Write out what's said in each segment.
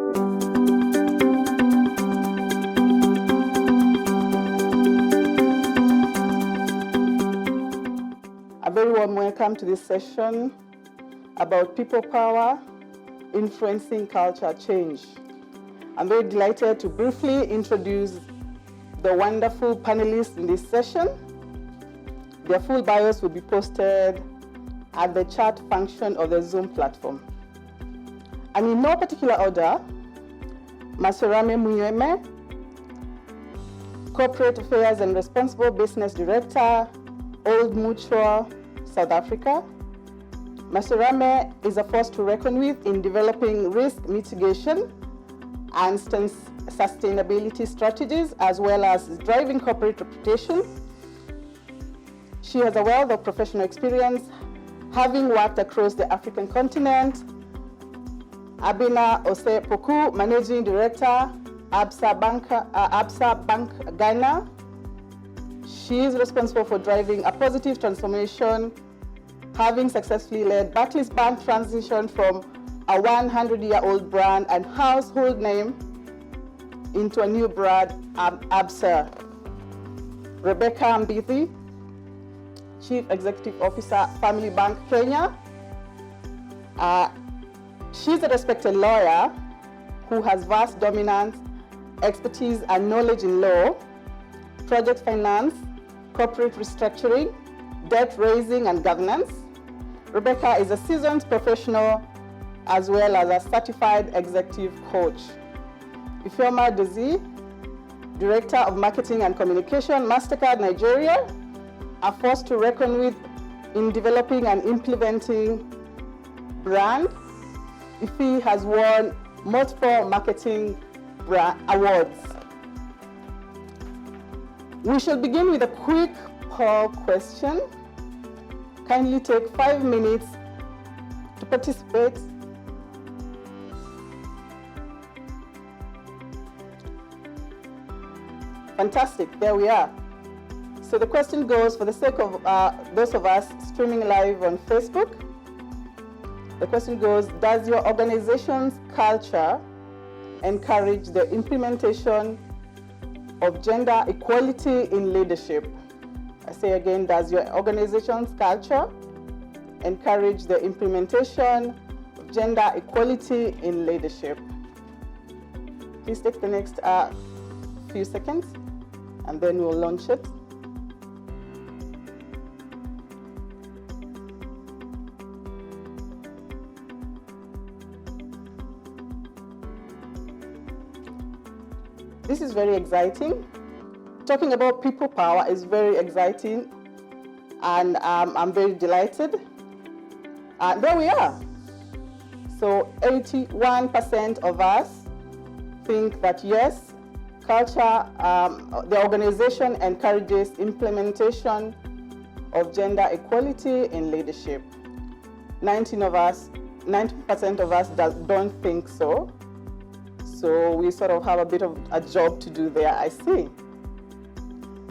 A very warm welcome to this session about people power influencing culture change. I'm very delighted to briefly introduce the wonderful panelists in this session. Their full bios will be posted at the chat function of the Zoom platform. And in no particular order, Maserame Munyeme, Corporate Affairs and Responsible Business Director, Old Mutual, South Africa. Maserame is a force to reckon with in developing risk mitigation and sustainability strategies, as well as driving corporate reputation. She has a wealth of professional experience, having worked across the African continent. Abina Ose Poku, Managing Director, Absa Bank Ghana. She is responsible for driving a positive transformation, having successfully led Barclays Bank transition from a 100-year-old brand and household name into a new brand, Absa. Rebecca Mbithi, Chief Executive Officer, Family Bank Kenya. She's a respected lawyer who has vast dominance, expertise, and knowledge in law, project finance, corporate restructuring, debt raising, and governance. Rebecca is a seasoned professional as well as a certified executive coach. Ifeoma Dozie, Director of Marketing and Communication, MasterCard Nigeria, a force to reckon with in developing and implementing brand. Ife has won multiple marketing awards. We shall begin with a quick poll question. Kindly take 5 minutes to participate. Fantastic, there we are. So the question goes, for the sake of those of us streaming live on Facebook, the question goes, does your organization's culture encourage the implementation of gender equality in leadership? I say again, does your organization's culture encourage the implementation of gender equality in leadership? Please take the next few seconds and then we'll launch it. This is very exciting. Talking about people power is very exciting, and I'm very delighted. There we are. So 81% of us think that yes, culture, the organization encourages implementation of gender equality in leadership. 90% of us don't think so. So we sort of have a bit of a job to do there, I see.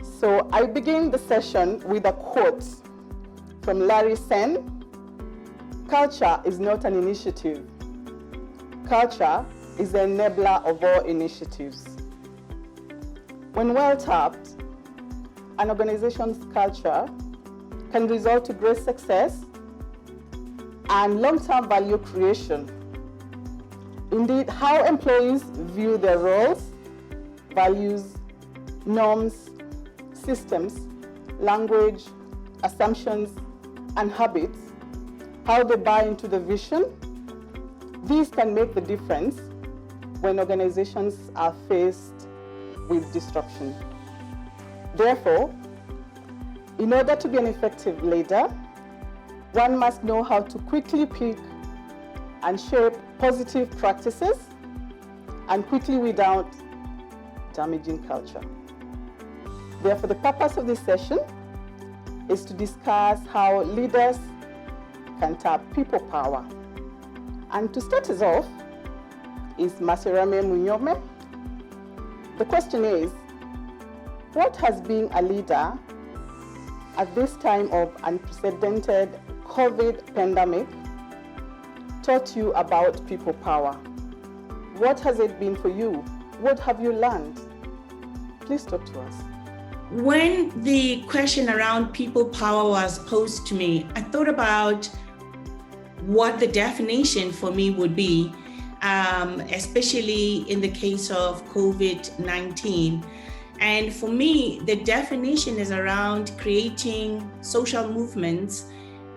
So I begin the session with a quote from Larry Sen. Culture is not an initiative. Culture is the enabler of all initiatives. When well tapped, an organization's culture can result to great success and long-term value creation. Indeed, how employees view their roles, values, norms, systems, language, assumptions, and habits, how they buy into the vision, these can make the difference when organizations are faced with disruption. Therefore, in order to be an effective leader, one must know how to quickly pick and shape positive practices and quickly weed out damaging culture. Therefore, the purpose of this session is to discuss how leaders can tap people power. And to start us off is Maserame Munyeme. The question is, what has being a leader at this time of unprecedented COVID pandemic taught you about people power? What has it been for you? What have you learned? Please talk to us. When the question around people power was posed to me, I thought about what the definition for me would be, especially in the case of COVID-19. And for me, the definition is around creating social movements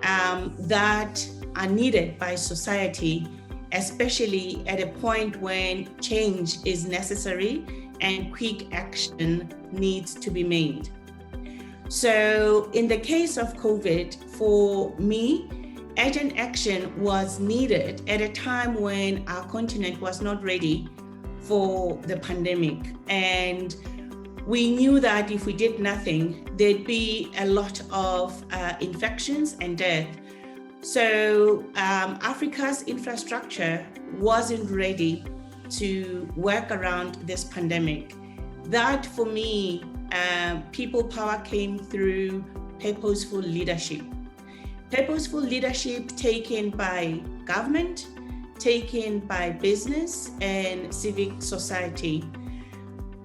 that are needed by society, especially at a point when change is necessary and quick action needs to be made. So in the case of COVID, for me, urgent action was needed at a time when our continent was not ready for the pandemic. And we knew that if we did nothing, there'd be a lot of infections and death. So Africa's infrastructure wasn't ready to work around this pandemic. That for me, people power came through purposeful leadership. Purposeful leadership taken by government, taken by business and civic society.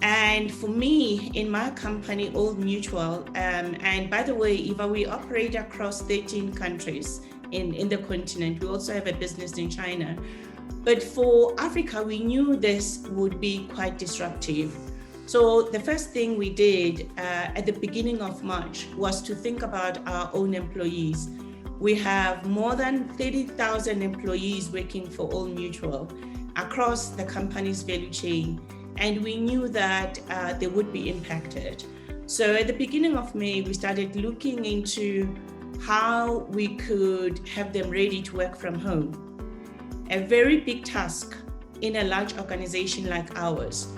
And for me, in my company, Old Mutual, and by the way, Eva, we operate across 13 countries in the continent. We also have a business in China. But for Africa, we knew this would be quite disruptive. So the first thing we did at the beginning of March was to think about our own employees. We have more than 30,000 employees working for Old Mutual across the company's value chain. And we knew that they would be impacted. So at the beginning of May, we started looking into how we could have them ready to work from home. A very big task in a large organization like ours.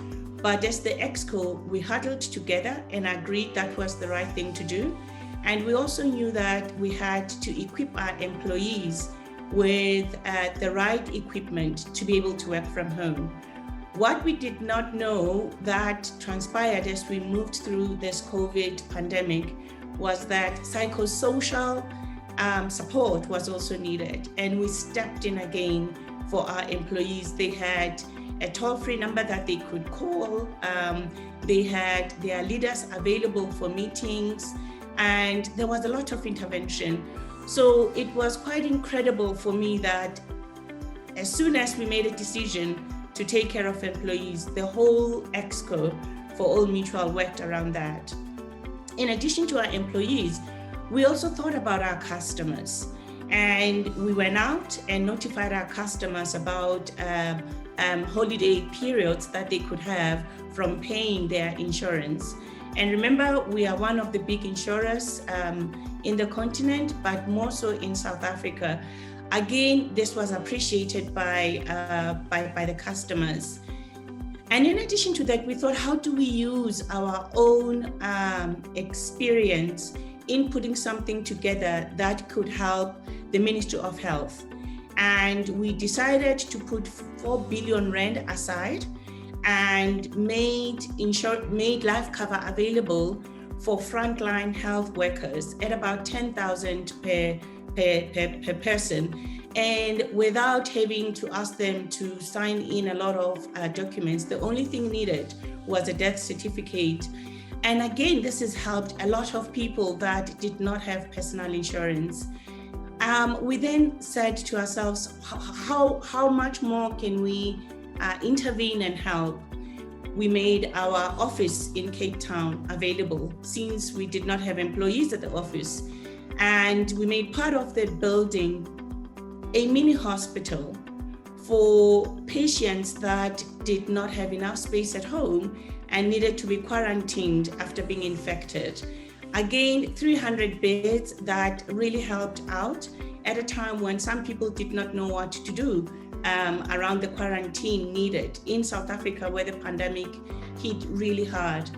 But as the ExCo, we huddled together and agreed that was the right thing to do. And we also knew that we had to equip our employees with the right equipment to be able to work from home. What we did not know that transpired as we moved through this COVID pandemic was that psychosocial support was also needed. And we stepped in again for our employees. They had a toll-free number that they could call. They had their leaders available for meetings, and there was a lot of intervention. So it was quite incredible for me that as soon as we made a decision to take care of employees, the whole ExCo for Old Mutual worked around that. In addition to our employees, we also thought about our customers. And we went out and notified our customers about holiday periods that they could have from paying their insurance. And remember, we are one of the big insurers in the continent, but more so in South Africa. Again, this was appreciated by the customers. And in addition to that, we thought, how do we use our own experience in putting something together that could help the Ministry of Health? And we decided to put 4 billion rand aside and made life cover available for frontline health workers at about 10,000 per person, and without having to ask them to sign in a lot of documents. The only thing needed was a death certificate. And again, this has helped a lot of people that did not have personal insurance. We then said to ourselves, how much more can we intervene and help? We made our office in Cape Town available since we did not have employees at the office. And we made part of the building a mini hospital for patients that did not have enough space at home and needed to be quarantined after being infected. Again, 300 beds that really helped out at a time when some people did not know what to do around the quarantine needed in South Africa, where the pandemic hit really hard.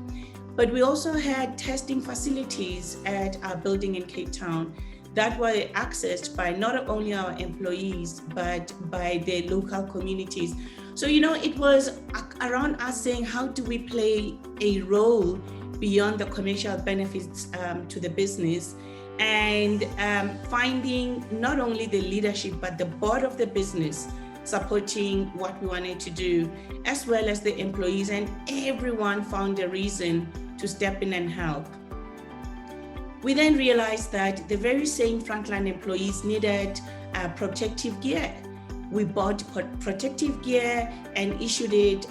But we also had testing facilities at our building in Cape Town that were accessed by not only our employees, but by the local communities. So, it was around us saying, how do we play a role beyond the commercial benefits to the business, and finding not only the leadership, but the board of the business supporting what we wanted to do, as well as the employees, and everyone found a reason to step in and help. We then realized that the very same frontline employees needed protective gear. We bought protective gear and issued it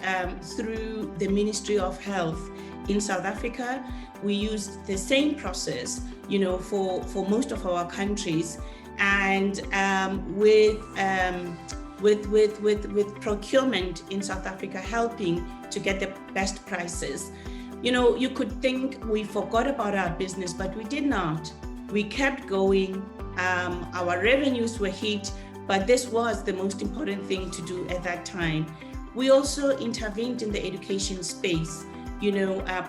through the Ministry of Health in South Africa. We used the same process, for most of our countries, and with procurement in South Africa helping to get the best prices. You could think we forgot about our business, but we did not. We kept going. Our revenues were hit, but this was the most important thing to do at that time. We also intervened in the education space,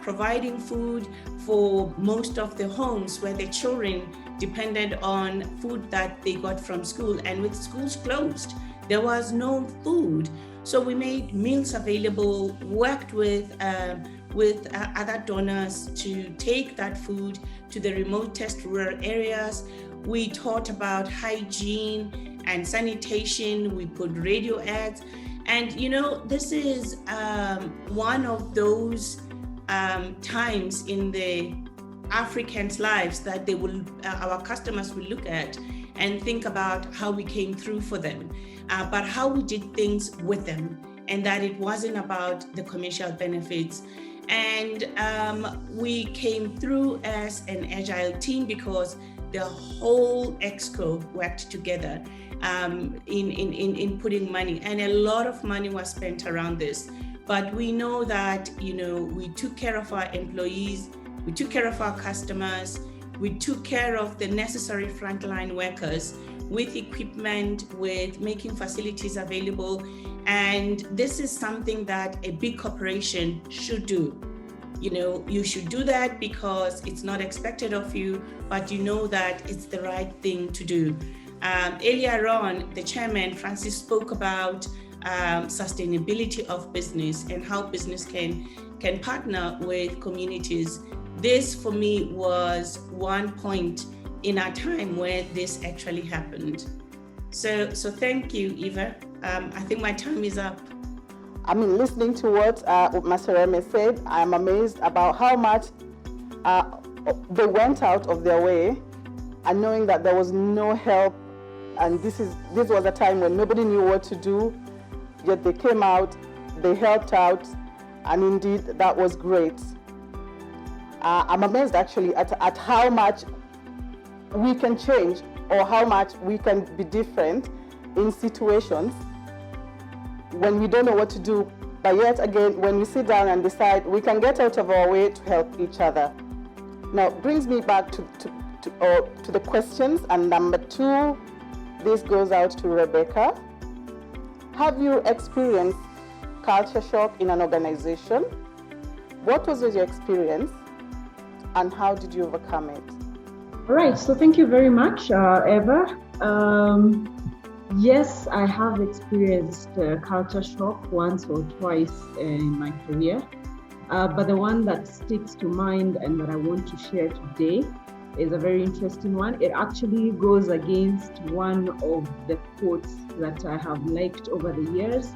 providing food for most of the homes where the children depended on food that they got from school. And with schools closed, there was no food. So we made meals available, worked with other donors to take that food to the remotest rural areas. We taught about hygiene and sanitation. We put radio ads. And, this is one of those times in the Africans' lives that our customers will look at and think about how we came through for them, but how we did things with them, and that it wasn't about the commercial benefits. And we came through as an agile team because the whole exco worked together in putting money, and a lot of money was spent around this. But we know that, we took care of our employees, we took care of our customers, we took care of the necessary frontline workers with equipment, with making facilities available. And this is something that a big corporation should do. You should do that because it's not expected of you, but that it's the right thing to do. Earlier on, the chairman, Francis, spoke about sustainability of business and how business can partner with communities. This, for me, was one point in our time where this actually happened. So thank you, Eva. I think my time is up. Listening to what Masereme said, I'm amazed about how much they went out of their way, and knowing that there was no help, and this was a time when nobody knew what to do, yet they came out, they helped out, and indeed that was great. I'm amazed actually at how much we can change, or how much we can be different in situations when we don't know what to do, but yet again, when we sit down and decide, we can get out of our way to help each other. Now, brings me back to the questions, and number 2, this goes out to Rebecca. Have you experienced culture shock in an organization? What was your experience, and how did you overcome it? All right, so thank you very much, Eva. Yes, I have experienced culture shock once or twice in my career, but the one that sticks to mind and that I want to share today is a very interesting one. It actually goes against one of the quotes that I have liked over the years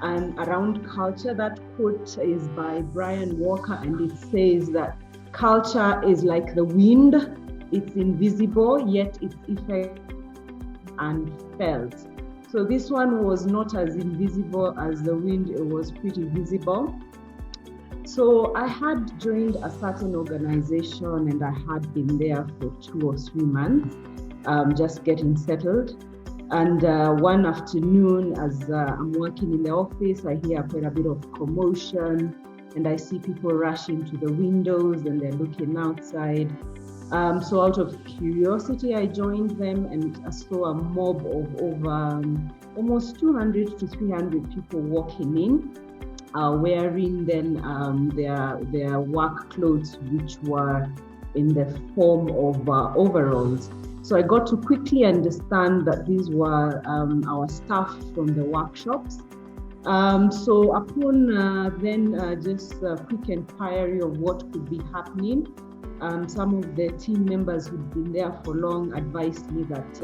and around culture. That quote is by Brian Walker, and it says that culture is like the wind. It's invisible, yet its effect and felt. So this one was not as invisible as the wind, it was pretty visible. So I had joined a certain organization and I had been there for 2 or 3 months, just getting settled. And one afternoon, as I'm working in the office, I hear quite a bit of commotion and I see people rushing to the windows and they're looking outside. So out of curiosity, I joined them and I saw a mob of over almost 200 to 300 people walking in, wearing then their work clothes, which were in the form of overalls. So I got to quickly understand that these were our staff from the workshops. So upon then just a quick inquiry of what could be happening, Some of the team members who'd been there for long advised me that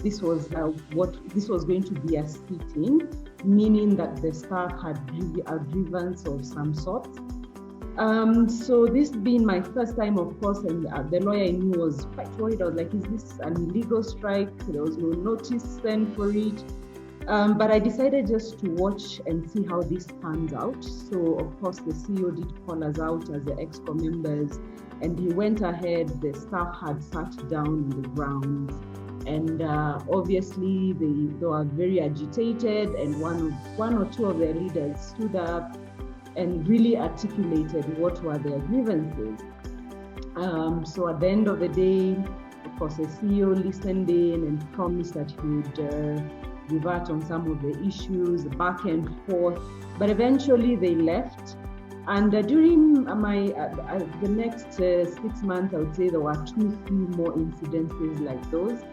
this was going to be a sit-in, meaning that the staff had a grievance of some sort. So this being my first time, of course, and the lawyer I knew was quite worried. I was like, is this an illegal strike? There was no notice sent for it. But I decided just to watch and see how this pans out. So, of course, the CEO did call us out as the EXCO members, and he went ahead. The staff had sat down on the ground, and obviously they were very agitated, and one or two of their leaders stood up and really articulated what were their grievances. So at the end of the day, of course, the CEO listened in and promised that he would revert on some of the issues, back and forth, but eventually they left. And during the next 6 months, I would say there were 2-3 more incidences like those.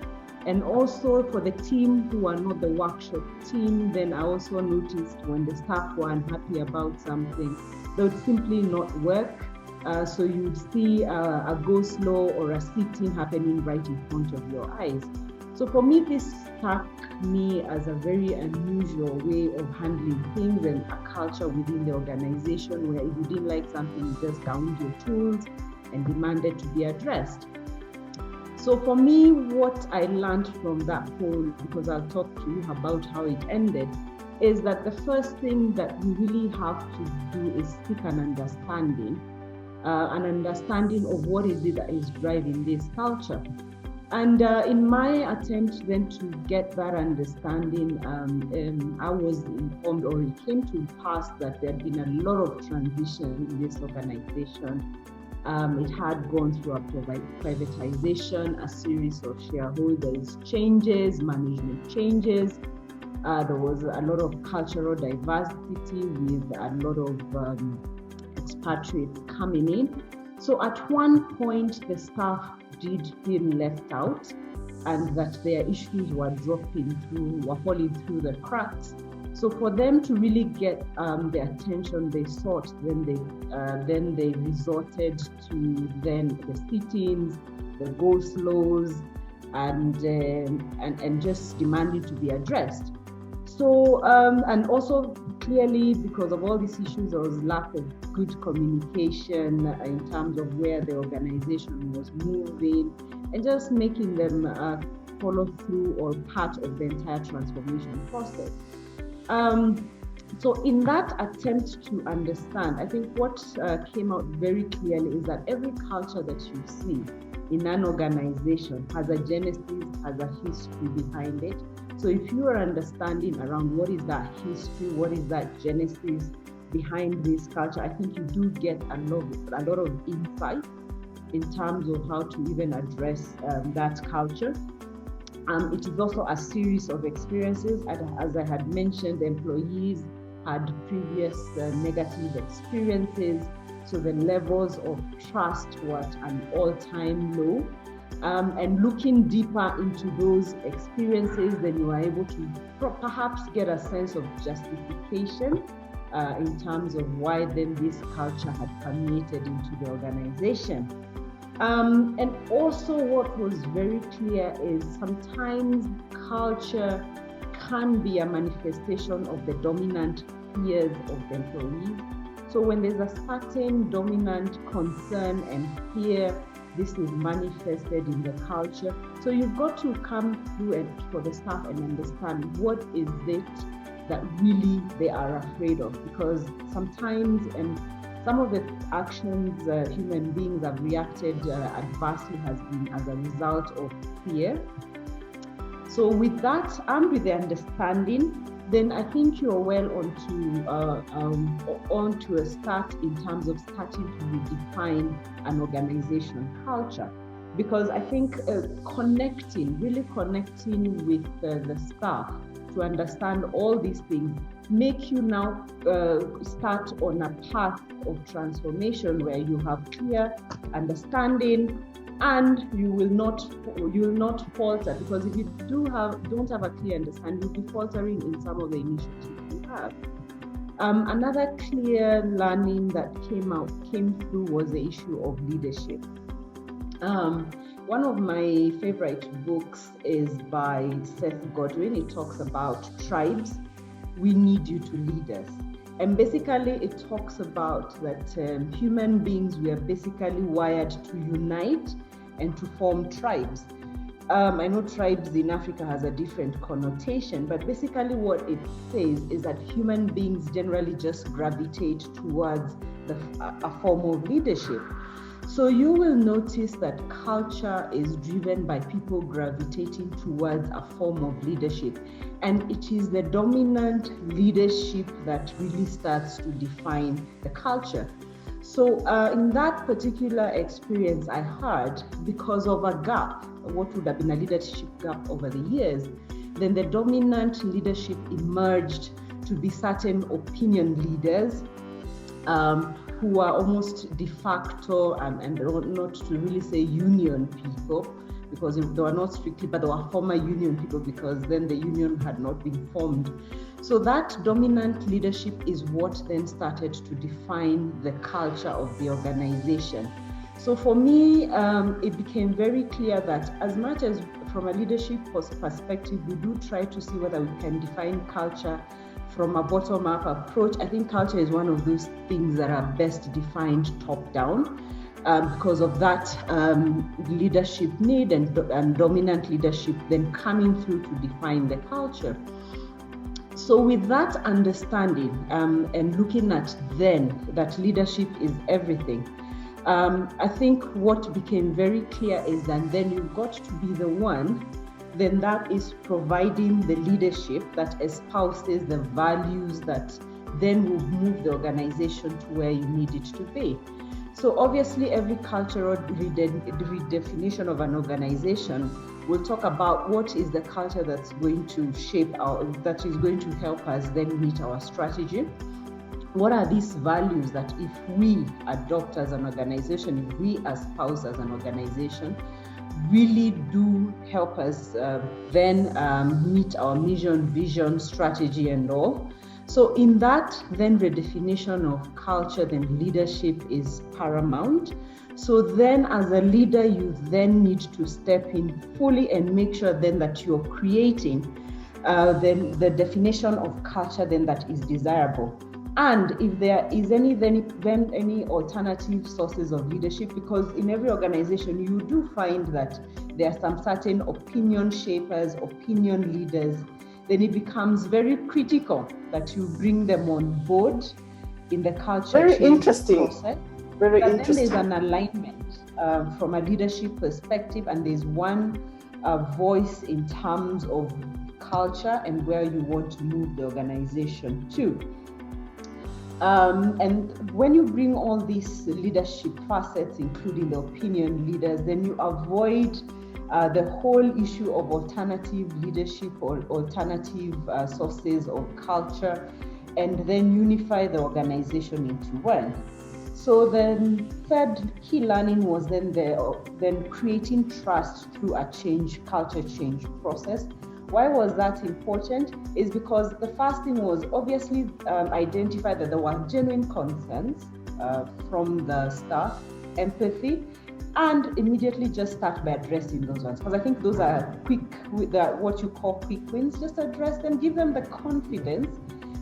And also for the team who are not the workshop team, then I also noticed when the staff were unhappy about something, they would simply not work. So you'd see a go-slow or a sit-in happening right in front of your eyes. So for me, this struck me as a very unusual way of handling things and a culture within the organization where if you didn't like something, you just downed your tools and demanded to be addressed. So for me, what I learned from that whole, because I'll talk to you about how it ended, is that the first thing that we really have to do is seek an understanding of what is it that is driving this culture. And in my attempt then to get that understanding, I was informed, or it came to pass, that there had been a lot of transition in this organization. It had gone through a privatization, a series of shareholders changes, management changes. There was a lot of cultural diversity with a lot of expatriates coming in. So at one point, the staff did feel left out, and that their issues were falling through the cracks. So for them to really get the attention they sought, then they resorted to the sit-ins, the go-slows, and just demanding to be addressed. So and also clearly, because of all these issues, there was lack of good communication in terms of where the organization was moving, and just making them follow through or part of the entire transformation process. So in that attempt to understand, I think what came out very clearly is that every culture that you see in an organization has a genesis, has a history behind it. So if you are understanding around what is that history, what is that genesis behind this culture, I think you do get a lot of insight in terms of how to even address that culture. It is also a series of experiences. As I had mentioned, the employees had previous negative experiences, so the levels of trust were at an all-time low. And looking deeper into those experiences, then you are able to perhaps get a sense of justification in terms of why then this culture had permeated into the organization. And also what was very clear is sometimes culture can be a manifestation of the dominant fears of the employees. So when there's a certain dominant concern and fear, this is manifested in the culture. So you've got to come through and for the staff and understand what is it that really they are afraid of, because sometimes some of the actions human beings have reacted adversely has been as a result of fear. So with that and with the understanding, then I think you're well onto a start in terms of starting to redefine an organization culture. Because I think really connecting with the staff to understand all these things make you now start on a path of transformation where you have clear understanding, and you will not falter, because if you don't have a clear understanding, you'll be faltering in some of the initiatives you have. Another clear learning that came through was the issue of leadership. One of my favorite books is by Seth Godin. It talks about tribes. We need you to lead us. And basically it talks about that human beings, we are basically wired to unite and to form tribes. I know tribes in Africa has a different connotation, but basically what it says is that human beings generally just gravitate towards a form of leadership. So you will notice that culture is driven by people gravitating towards a form of leadership. And it is the dominant leadership that really starts to define the culture. So in that particular experience I had, because of a gap, what would have been a leadership gap over the years, then the dominant leadership emerged to be certain opinion leaders who are almost de facto and not to really say union people, because they were not strictly, but they were former union people because then the union had not been formed. So that dominant leadership is what then started to define the culture of the organization. So for me, it became very clear that as much as from a leadership perspective, we do try to see whether we can define culture from a bottom-up approach. I think culture is one of those things that are best defined top-down because of that leadership need and dominant leadership then coming through to define the culture. So with that understanding and looking at then that leadership is everything, I think what became very clear is that then you've got to be the one then that is providing the leadership that espouses the values that then will move the organization to where you need it to be. So obviously every cultural redefinition of an organization will talk about what is the culture that's going to that is going to help us then meet our strategy. What are these values that if we adopt as an organization, if we espouse as an organization, really do help us then meet our mission, vision, strategy, and all. So in that then redefinition of culture, then leadership is paramount. So then as a leader, you then need to step in fully and make sure then that you're creating then the definition of culture then that is desirable. And if there is any alternative sources of leadership, because in every organization you do find that there are some certain opinion shapers, opinion leaders, then it becomes very critical that you bring them on board in the culture very change interesting process. Very but interesting. Then there's an alignment from a leadership perspective, and there's one voice in terms of culture and where you want to move the organization to. And when you bring all these leadership facets, including the opinion leaders, then you avoid the whole issue of alternative leadership or alternative sources of culture, and then unify the organization into one. So the third key learning was then creating trust through a culture change process. Why was that important? Is because the first thing was obviously identify that there were genuine concerns from the staff, empathy, and immediately just start by addressing those ones. Because I think those are what you call quick wins. Just address them, give them the confidence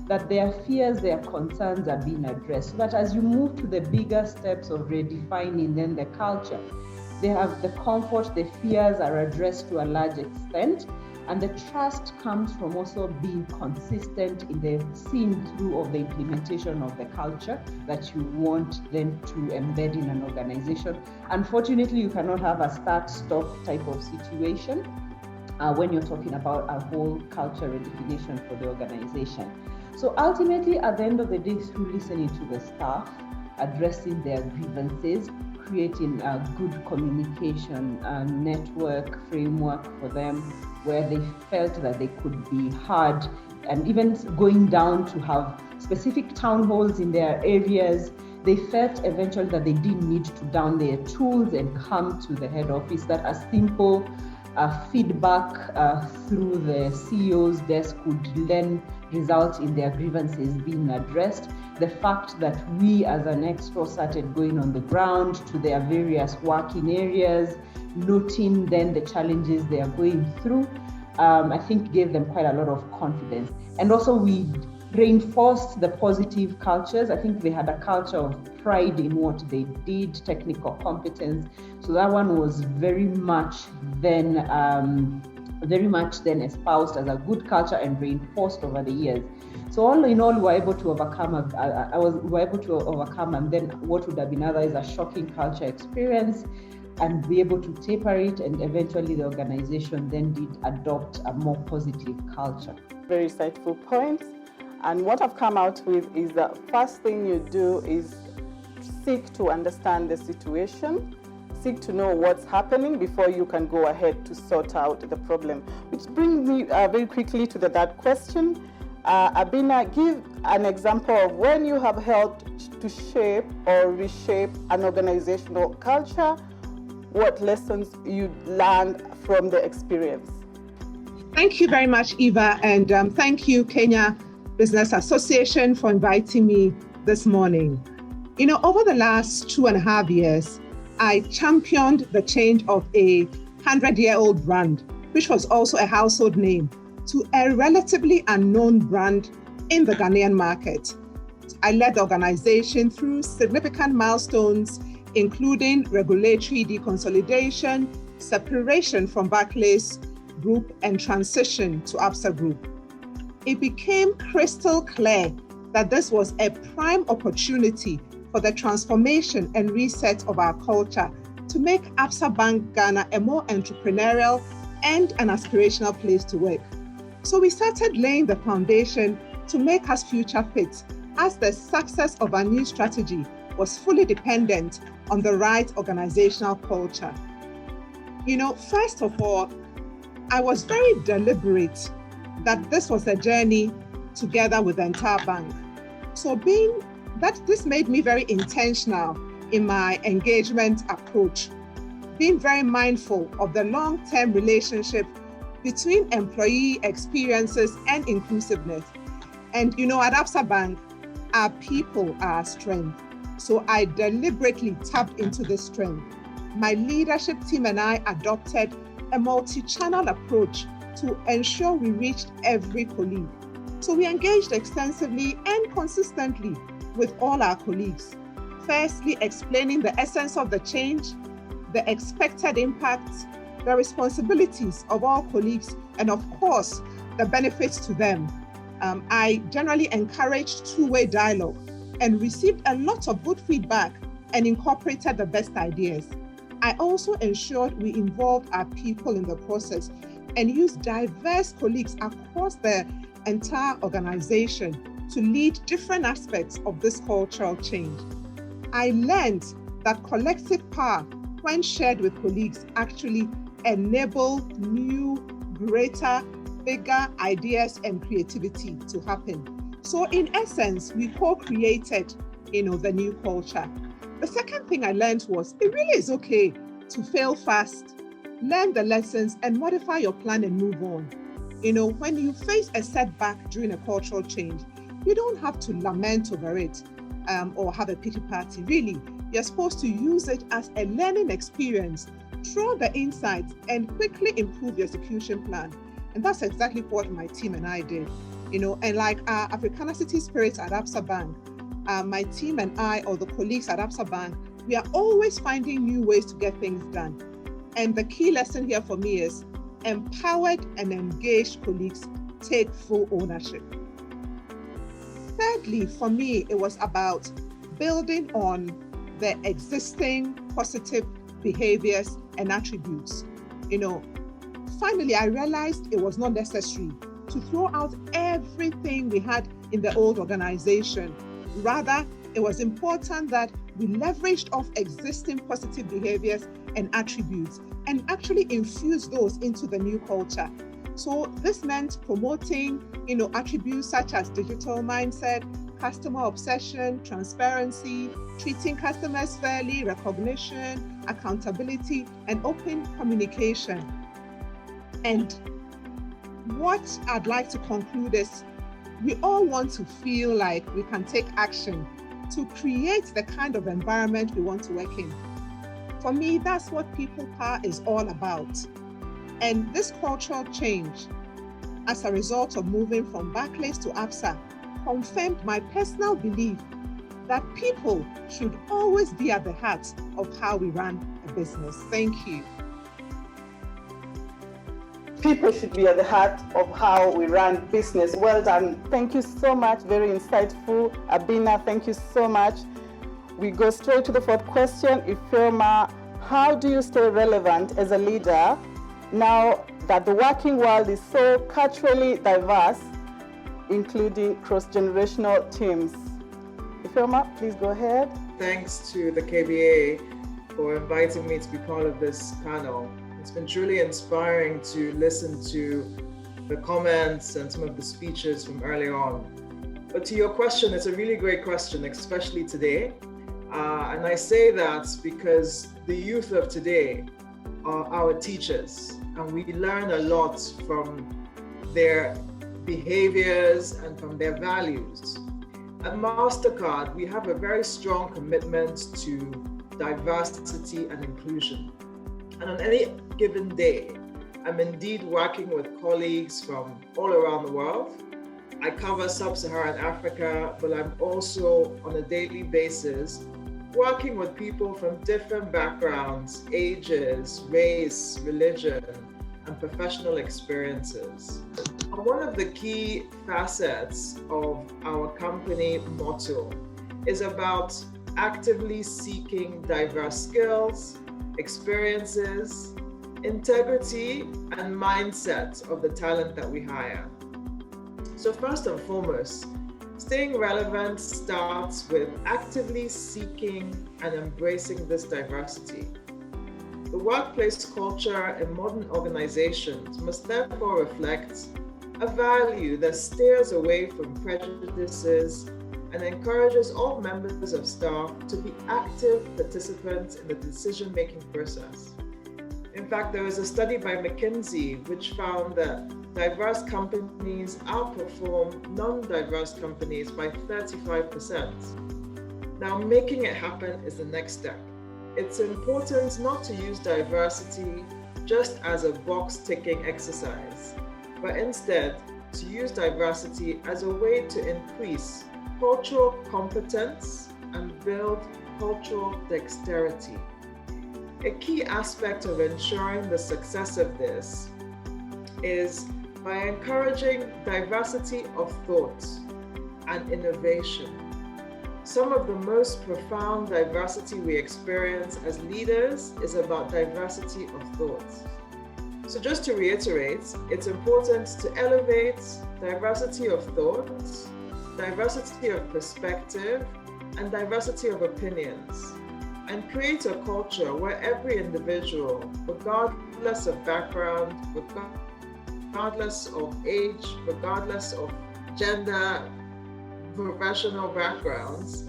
that their fears, their concerns are being addressed. So that as you move to the bigger steps of redefining then the culture, they have the comfort, the fears are addressed to a large extent. And the trust comes from also being consistent in the seeing through of the implementation of the culture that you want then to embed in an organization. Unfortunately, you cannot have a start-stop type of situation when you're talking about a whole culture redefinition for the organization. So ultimately, at the end of the day, through listening to the staff, addressing their grievances, creating a good communication network framework for them, where they felt that they could be heard, and even going down to have specific town halls in their areas. They felt eventually that they didn't need to down their tools and come to the head office, that a simple feedback through the CEO's desk would then result in their grievances being addressed. The fact that we as an extra started going on the ground to their various working areas, noting then the challenges they are going through, I think gave them quite a lot of confidence. And also we reinforced the positive cultures. I think they had a culture of pride in what they did, technical competence. So that one was very much then espoused as a good culture and reinforced over the years. So all in all, we were able to overcome, and then what would have been otherwise a shocking culture experience, and be able to taper it, and eventually the organization then did adopt a more positive culture. Very insightful points. And what I've come out with is the first thing you do is seek to understand the situation, seek to know what's happening before you can go ahead to sort out the problem. Which brings me very quickly to the third question. Abina, give an example of when you have helped to shape or reshape an organizational culture, what lessons you learned from the experience. Thank you very much, Eva, and thank you, Kenya Business Association, for inviting me this morning. You know, over the last 2.5 years, I championed the change of a 100-year-old brand, which was also a household name, to a relatively unknown brand in the Ghanaian market. I led the organization through significant milestones, including regulatory deconsolidation, separation from Barclays Group, and transition to Absa Group. It became crystal clear that this was a prime opportunity for the transformation and reset of our culture to make Absa Bank Ghana a more entrepreneurial and an aspirational place to work. So we started laying the foundation to make us future fit, as the success of our new strategy was fully dependent on the right organizational culture. You know, first of all, I was very deliberate that this was a journey together with the entire bank. So this made me very intentional in my engagement approach, being very mindful of the long-term relationship between employee experiences and inclusiveness. And you know, at Absa Bank, our people are our strength. So I deliberately tapped into this strength. My leadership team and I adopted a multi-channel approach to ensure we reached every colleague. So we engaged extensively and consistently with all our colleagues. Firstly, explaining the essence of the change, the expected impacts, the responsibilities of all colleagues, and of course, the benefits to them. I generally encouraged two-way dialogue and received a lot of good feedback and incorporated the best ideas. I also ensured we involved our people in the process and used diverse colleagues across the entire organization to lead different aspects of this cultural change. I learned that collective power, when shared with colleagues, actually enable new, greater, bigger ideas and creativity to happen. So in essence, we co-created, the new culture. The second thing I learned was it really is okay to fail fast, learn the lessons, and modify your plan and move on. When you face a setback during a cultural change, you don't have to lament over it or have a pity party. Really, you're supposed to use it as a learning experience, draw the insights, and quickly improve your execution plan. And that's exactly what my team and I did. And like our Africanity spirit at Absa Bank, my team and I, or the colleagues at Absa Bank, we are always finding new ways to get things done. And the key lesson here for me is empowered and engaged colleagues take full ownership. Thirdly, for me, it was about building on the existing positive behaviors and attributes. Finally, I realized it was not necessary to throw out everything we had in the old organization. Rather, it was important that we leveraged off existing positive behaviors and attributes and actually infuse those into the new culture. So this meant promoting, attributes such as digital mindset, customer obsession, transparency, treating customers fairly, recognition, accountability, and open communication. And what I'd like to conclude is we all want to feel like we can take action to create the kind of environment we want to work in. For me, that's what People Power is all about. And this cultural change, as a result of moving from Barclays to Absa, confirmed my personal belief that people should always be at the heart of how we run a business. Thank you. People should be at the heart of how we run business. Well done. Thank you so much. Very insightful. Abina, thank you so much. We go straight to the fourth question. Ifeoma, how do you stay relevant as a leader now that the working world is so culturally diverse, including cross-generational teams? Ifeoma, please go ahead. Thanks to the KBA for inviting me to be part of this panel. It's been truly inspiring to listen to the comments and some of the speeches from earlier on. But to your question, it's a really great question, especially today. And I say that because the youth of today are our teachers, and we learn a lot from their behaviors and from their values. At MasterCard, we have a very strong commitment to diversity and inclusion. And on any given day, I'm indeed working with colleagues from all around the world. I cover sub-Saharan Africa, but I'm also on a daily basis working with people from different backgrounds, ages, race, religion, and professional experiences. And one of the key facets of our company motto is about actively seeking diverse skills, experiences, integrity, and mindset of the talent that we hire. So first and foremost, staying relevant starts with actively seeking and embracing this diversity. The workplace culture in modern organizations must therefore reflect a value that steers away from prejudices and encourages all members of staff to be active participants in the decision-making process. In fact, there was a study by McKinsey which found that diverse companies outperform non-diverse companies by 35%. Now, making it happen is the next step. It's important not to use diversity just as a box-ticking exercise, but instead to use diversity as a way to increase cultural competence and build cultural dexterity. A key aspect of ensuring the success of this is by encouraging diversity of thought and innovation. Some of the most profound diversity we experience as leaders is about diversity of thought. So just to reiterate, it's important to elevate diversity of thought, diversity of perspective, and diversity of opinions, and create a culture where every individual, regardless of background, regardless of age, regardless of gender, professional backgrounds,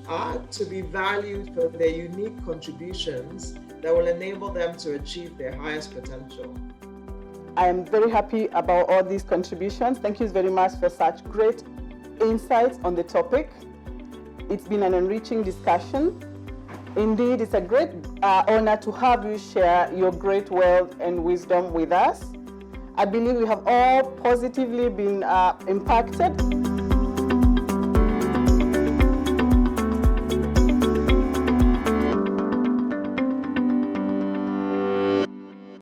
are to be valued for their unique contributions that will enable them to achieve their highest potential. I am very happy about all these contributions. Thank you very much for such great insights on the topic. It's been an enriching discussion. Indeed, it's a great honor to have you share your great wealth and wisdom with us. I believe we have all positively been impacted.